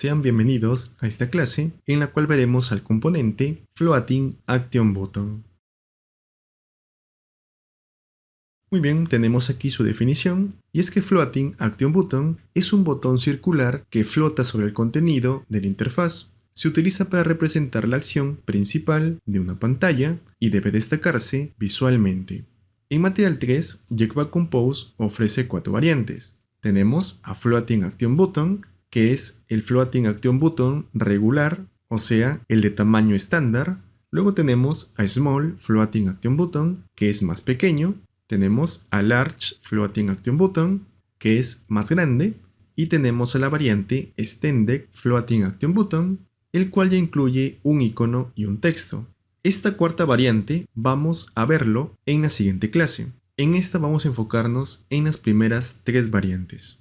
sean bienvenidos a esta clase en la cual veremos al componente Floating Action Button. Muy bien, tenemos aquí su definición, y es que Floating Action Button es un botón circular que flota sobre el contenido de la interfaz. Se utiliza para representar la acción principal de una pantalla y debe destacarse visualmente. En Material 3, Jekba Compose ofrece 4 variantes. Tenemos a Floating Action Button, que es el Floating Action Button regular, o sea, el de tamaño estándar. Luego tenemos a Small Floating Action Button, que es más pequeño. Tenemos a Large Floating Action Button, que es más grande. Y tenemos a la variante Extended Floating Action Button, el cual ya incluye un icono y un texto. Esta cuarta variante vamos a verlo en la siguiente clase. En esta vamos a enfocarnos en las primeras 3 variantes.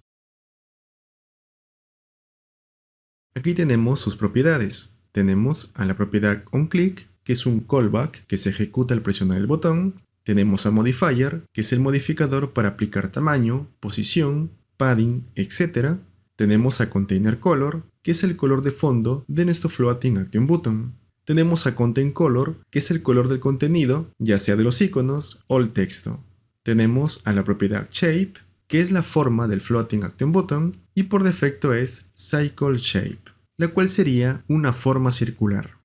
Aquí tenemos sus propiedades. Tenemos a la propiedad onClick, que es un callback que se ejecuta al presionar el botón. Tenemos a Modifier, que es el modificador para aplicar tamaño, posición, padding, etc. Tenemos a Container Color, que es el color de fondo de nuestro Floating Action Button. Tenemos a Content Color, que es el color del contenido, ya sea de los iconos o el texto. Tenemos a la propiedad Shape, que es la forma del Floating Action Button, y por defecto es Cycle Shape, la cual sería una forma circular.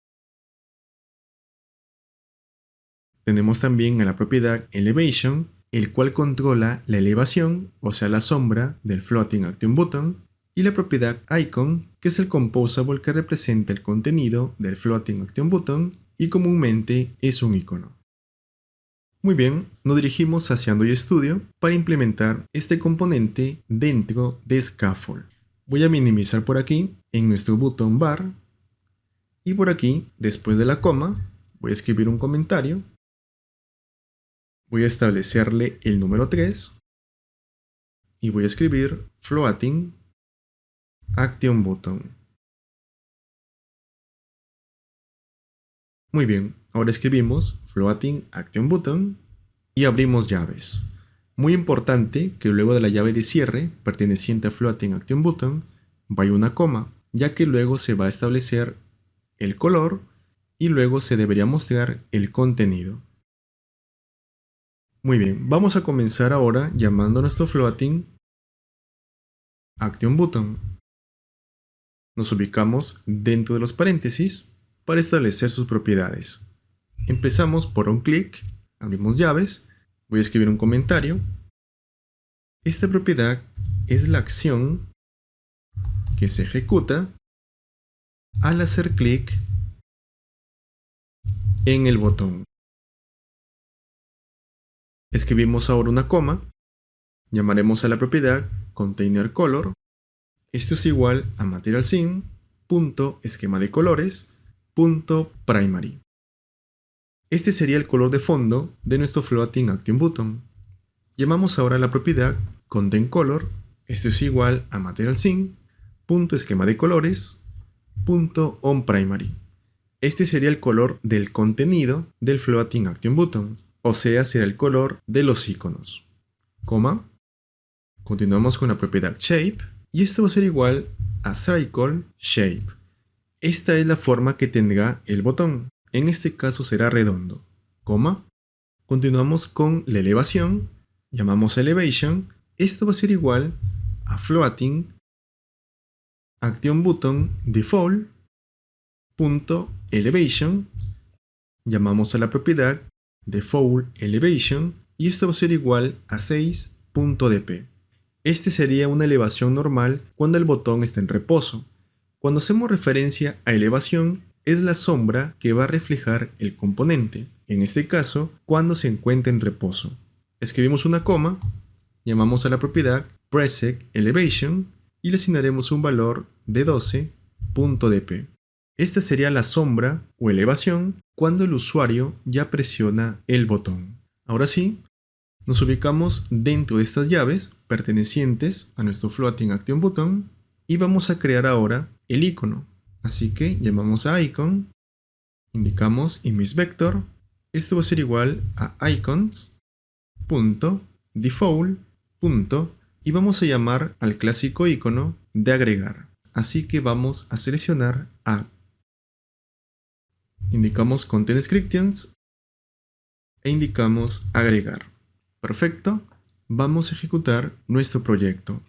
Tenemos también a la propiedad Elevation, el cual controla la elevación, o sea la sombra, del Floating Action Button, y la propiedad Icon, que es el composable que representa el contenido del Floating Action Button y comúnmente es un icono. Muy bien, nos dirigimos hacia Android Studio para implementar este componente dentro de Scaffold. Voy a minimizar por aquí en nuestro button bar y por aquí, después de la coma, voy a escribir un comentario. Voy a establecerle el número 3 y voy a escribir Floating Action Button. Muy bien, ahora escribimos Floating Action Button y abrimos llaves. Muy importante que luego de la llave de cierre perteneciente a Floating Action Button vaya una coma, ya que luego se va a establecer el color y luego se debería mostrar el contenido. Muy bien, vamos a comenzar ahora llamando a nuestro Floating Action Button. Nos ubicamos dentro de los paréntesis para establecer sus propiedades. Empezamos por onClick, abrimos llaves, voy a escribir un comentario. Esta propiedad es la acción que se ejecuta al hacer clic en el botón. Escribimos ahora una coma, llamaremos a la propiedad Container Color. Esto es igual a Material Scene, punto esquema de colores, punto primary. Este sería el color de fondo de nuestro Floating Action Button. Llamamos ahora a la propiedad Content Color. Esto es igual a Material Scene, punto esquema de colores, punto onPrimary. Este sería el color del contenido del Floating Action Button, o sea, será el color de los iconos. Coma. Continuamos con la propiedad Shape. Y esto va a ser igual a Cycle Shape. Esta es la forma que tendrá el botón. En este caso será redondo. Coma. Continuamos con la elevación. Llamamos Elevation. Esto va a ser igual a Floating Action Button Default. Elevation. Llamamos a la propiedad Default Elevation. Y esto va a ser igual a 6.dp. Este sería una elevación normal cuando el botón está en reposo. Cuando hacemos referencia a elevación, es la sombra que va a reflejar el componente, en este caso, cuando se encuentra en reposo. Escribimos una coma, llamamos a la propiedad Preset Elevation y le asignaremos un valor de 12.dp. Esta sería la sombra o elevación cuando el usuario ya presiona el botón. Ahora sí, nos ubicamos dentro de estas llaves pertenecientes a nuestro Floating Action Button y vamos a crear ahora el icono. Así que llamamos a Icon, indicamos ImageVector, esto va a ser igual a icons.default. Y vamos a llamar al clásico icono de agregar. así que vamos a seleccionar Add. Indicamos Content Descriptions e indicamos Agregar. Perfecto, vamos a ejecutar nuestro proyecto.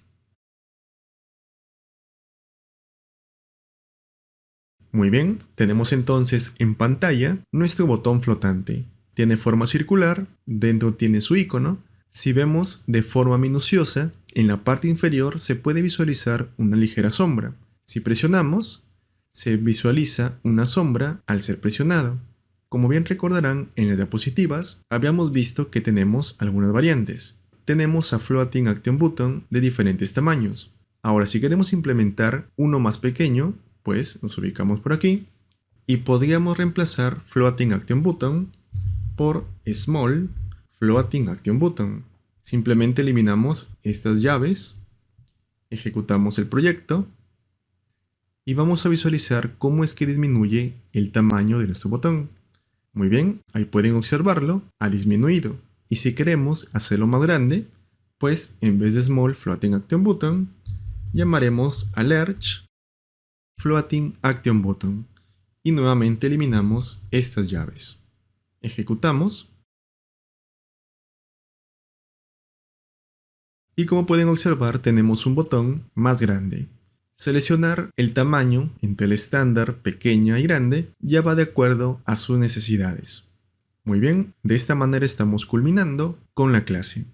Muy bien, tenemos entonces en pantalla nuestro botón flotante. Tiene forma circular, dentro tiene su icono. Si vemos de forma minuciosa, en la parte inferior se puede visualizar una ligera sombra. Si presionamos, se visualiza una sombra al ser presionado. Como bien recordarán, en las diapositivas habíamos visto que tenemos algunas variantes. Tenemos a Floating Action Button de diferentes tamaños. Ahora, si queremos implementar uno más pequeño, pues nos ubicamos por aquí y podríamos reemplazar Floating Action Button por Small Floating Action Button. Simplemente eliminamos estas llaves, ejecutamos el proyecto y vamos a visualizar cómo es que disminuye el tamaño de nuestro botón. Muy bien, ahí pueden observarlo, ha disminuido. Y si queremos hacerlo más grande, pues en vez de Small Floating Action Button, llamaremos a Large Floating Action Button y nuevamente eliminamos estas llaves. Ejecutamos y como pueden observar tenemos un botón más grande. Seleccionar el tamaño entre el estándar, pequeña y grande ya va de acuerdo a sus necesidades. Muy bien, de esta manera estamos culminando con la clase.